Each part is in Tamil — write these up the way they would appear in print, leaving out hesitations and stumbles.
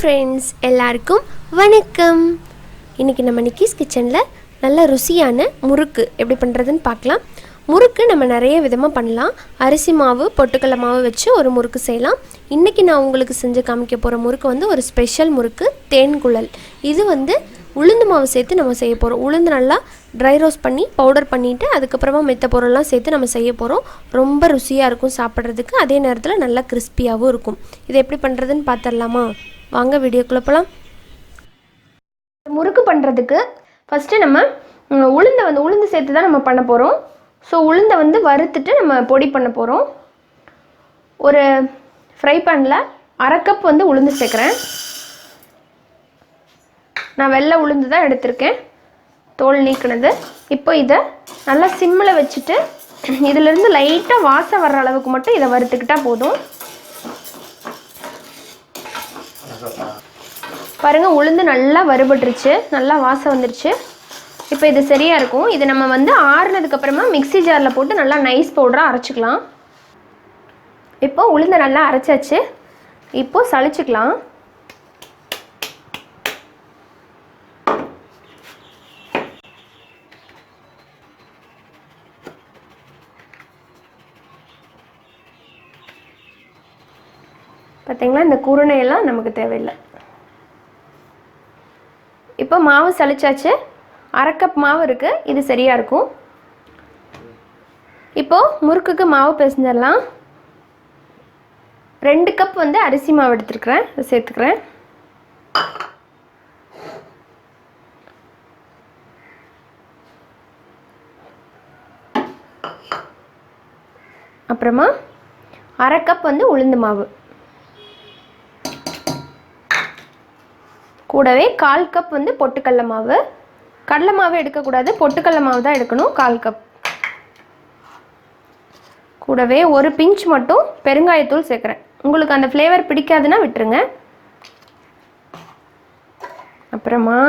ஃப்ரெண்ட்ஸ், எல்லாருக்கும் வணக்கம். இன்றைக்கி நம்ம நிக்கிஸ் கிச்சனில் நல்ல ருசியான முறுக்கு எப்படி பண்ணுறதுன்னு பார்க்கலாம். முறுக்கு நம்ம நிறைய விதமாக பண்ணலாம். அரிசி மாவு, பொட்டுக்கடலை மாவு வச்சு ஒரு முறுக்கு செய்யலாம். இன்றைக்கி நான் உங்களுக்கு செஞ்சு காமிக்க போகிற முறுக்கு வந்து ஒரு ஸ்பெஷல் முறுக்கு, தேன்குழல். இது வந்து உளுந்து மாவு சேர்த்து நம்ம செய்ய போகிறோம். உளுந்து நல்லா ட்ரை ரோஸ்ட் பண்ணி பவுடர் பண்ணிவிட்டு அதுக்கப்புறமா மித்த பொருள்லாம் சேர்த்து நம்ம செய்ய போகிறோம். ரொம்ப ருசியாக இருக்கும் சாப்பிட்றதுக்கு, அதே நேரத்தில் நல்லா கிறிஸ்பியாகவும் இருக்கும். இது எப்படி பண்ணுறதுன்னு பார்த்துடலாமா? வாங்க வீடியோக்குள்ளே போகலாம். முறுக்கு பண்ணுறதுக்கு ஃபஸ்ட்டு நம்ம உளுந்து சேர்த்து தான் நம்ம பண்ண போகிறோம். ஸோ உளுந்தை வந்து வறுத்துட்டு நம்ம பொடி பண்ண போகிறோம். ஒரு ஃப்ரை பேனில் 1/2 கப் வந்து உளுந்து சேர்க்குறேன். நான் வெள்ளை உளுந்து தான் எடுத்திருக்கேன், தோல் நீக்கினது. இப்போ இதை நல்லா சிம்மில் வச்சுட்டு இதிலேருந்து லைட்டாக வாசம் வர்ற அளவுக்கு மட்டும் இதை வறுத்துக்கிட்டால் போதும். பாருங்கள், உளுந்து நல்லா வறுபட்டுருச்சு, நல்லா வாசம் வந்துருச்சு. இப்போ இது சரியாக இருக்கும். இது நம்ம வந்து ஆறுனதுக்கப்புறமா மிக்ஸி ஜாரில் போட்டு நல்லா நைஸ் பவுடராக அரைச்சிக்கலாம். இப்போ உளுந்தை நல்லா அரைச்சாச்சு. இப்போது சளிச்சிக்கலாம். பார்த்தீங்களா, இந்த குருணையெல்லாம் நமக்கு தேவையில்லை. இப்போ மாவு சளிச்சாச்சு. 1/2 கப் மாவு இருக்குது, இது சரியாக இருக்கும். இப்போது முறுக்குக்கு மாவு பிசைஞ்சிடலாம். 2 கப் வந்து அரிசி மாவு எடுத்துருக்கிறேன், அதை சேர்த்துக்கிறேன். அப்புறமா 1/2 கப் வந்து உளுந்து மாவு, கூடவே 1/4 கப் வந்து பொட்டுக்கடலை மாவு. கடலை மாவு எடுக்கக்கூடாது, பொட்டுக்கடலை மாவு தான் எடுக்கணும். 1/4 கப். கூடவே ஒரு பிஞ்ச் மட்டும் பெருங்காயத்தூள் சேர்க்குறேன். உங்களுக்கு அந்த ஃப்ளேவர் பிடிக்காதுன்னா விட்டுருங்க. அப்புறமா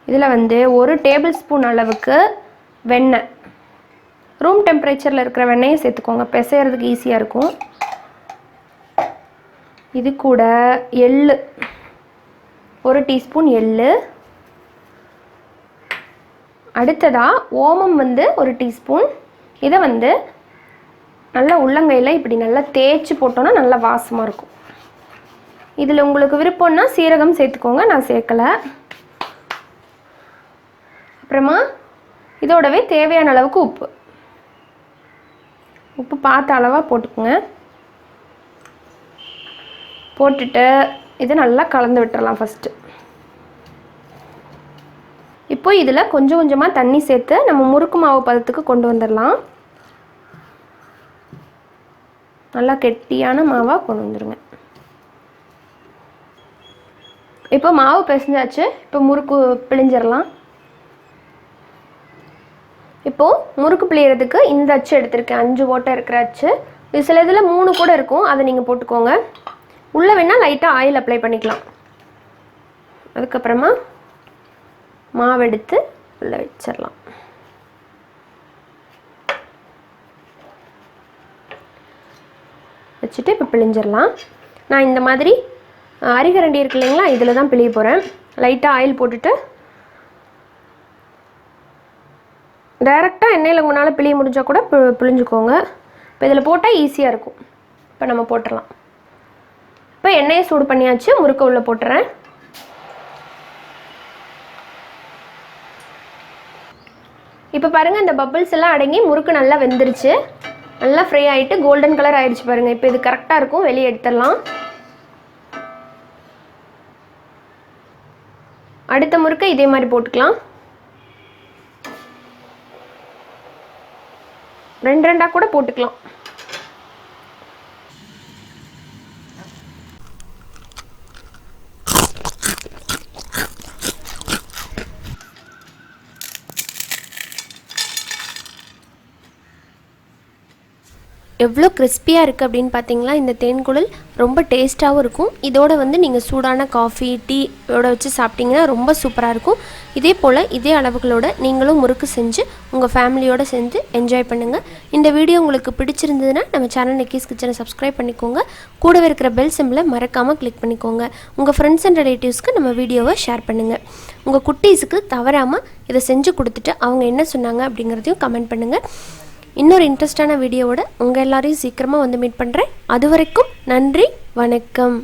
இதில் வந்து 1 டேபிள் ஸ்பூன் அளவுக்கு வெண்ணெய், ரூம் டெம்பரேச்சரில் இருக்கிற வெண்ணெயை சேர்த்துக்கோங்க, பிசைகிறதுக்கு ஈஸியாக இருக்கும். இது கூட எள்ளு, 1 டீஸ்பூன் எள்ளு. அடுத்ததாக ஓமம் வந்து 1 டீஸ்பூன். இதை வந்து நல்லா உள்ளங்கையில் இப்படி நல்லா தேய்ச்சி போட்டோன்னா நல்லா வாசமாக இருக்கும். இதில் உங்களுக்கு விருப்பம்னா சீரகம் சேர்த்துக்கோங்க, நான் சேர்க்கலை. அப்புறமா இதோடவே தேவையான அளவுக்கு உப்பு பார்த்த அளவாக போட்டுக்கோங்க. போட்டுட்டு இதை நல்லா கலந்து விட்டுறலாம் ஃபஸ்ட்டு. இப்போ இதில் கொஞ்சம் கொஞ்சமாக தண்ணி சேர்த்து நம்ம முறுக்கு மாவு பதத்துக்கு கொண்டு வந்துடலாம். நல்லா கெட்டியான மாவாக கொண்டு வந்துடுங்க. இப்போ மாவு பிசைஞ்சாச்சு. இப்போ முறுக்கு பிழிஞ்சிடலாம். இப்போது முறுக்கு பிழியறதுக்கு இந்த அச்சு எடுத்திருக்கேன், 5 ஓட்டை இருக்கிற அச்சு. இது சில இதில் 3 கூட இருக்கும், அதை நீங்கள் போட்டுக்கோங்க. உள்ளே வேணால் லைட்டாக ஆயில் அப்ளை பண்ணிக்கலாம். அதுக்கப்புறமா மாவு எடுத்து உள்ளே வச்சிடலாம். வச்சுட்டு இப்போ பிழிஞ்சிடலாம். நான் இந்த மாதிரி அரிகரண்டி இருக்கு இல்லைங்களா, இதில் தான் பிழிய போகிறேன். லைட்டாக ஆயில் போட்டுட்டு டைரெக்டாக எண்ணெயில் உங்களால் பிழிய முடிஞ்சால் கூட பிழிஞ்சுக்கோங்க. இப்போ இதில் போட்டால் ஈஸியாக இருக்கும். இப்போ நம்ம போட்டுடலாம். இப்போ எண்ணெயை சூடு பண்ணியாச்சு, முறுக்க உள்ளே போட்டுறேன். இப்போ பாருங்கள், இந்த பபிள்ஸ் எல்லாம் அடங்கி முறுக்கு நல்லா வெந்துருச்சு, நல்லா ஃப்ரை ஆகிட்டு கோல்டன் கலர் ஆகிடுச்சு பாருங்கள். இப்போ இது கரெக்டாக இருக்கும், வெளியே எடுத்துடலாம். அடுத்த முறுக்கை இதே மாதிரி போட்டுக்கலாம். 2 கூட போட்டுக்கலாம். எவ்வளோ கிறிஸ்பியாக இருக்குது அப்படின்னு பார்த்தீங்களா. இந்த தேன்குழல் ரொம்ப டேஸ்ட்டாகவும் இருக்கும். இதோட வந்து நீங்கள் சூடான காஃபி டீயோட வச்சு சாப்பிட்டிங்கன்னா ரொம்ப சூப்பராக இருக்கும். இதே போல் இதே அளவுகளோட நீங்களும் முறுக்கு செஞ்சு உங்கள் ஃபேமிலியோடு சேர்ந்து என்ஜாய் பண்ணுங்கள். இந்த வீடியோ உங்களுக்கு பிடிச்சிருந்ததுன்னா நம்ம சேனல் நிக்கிஸ் கிச்சனை சப்ஸ்கிரைப் பண்ணிக்கோங்க. கூடவே இருக்கிற பெல் சிம்பிளை மறக்காமல் கிளிக் பண்ணிக்கோங்க. உங்கள் ஃப்ரெண்ட்ஸ் அண்ட் ரிலேட்டிவ்ஸ்க்கு நம்ம வீடியோவை ஷேர் பண்ணுங்கள். உங்கள் குட்டீஸுக்கு தவறாமல் இதை செஞ்சு கொடுத்துட்டு அவங்க என்ன சொன்னாங்க அப்படிங்கிறதையும் கமெண்ட் பண்ணுங்கள். இன்னொரு இன்ட்ரெஸ்டான வீடியோவோட உங்கள் எல்லாரையும் சீக்கிரமாக வந்து மீட் பண்ணுறேன். அது வரைக்கும் நன்றி, வணக்கம்.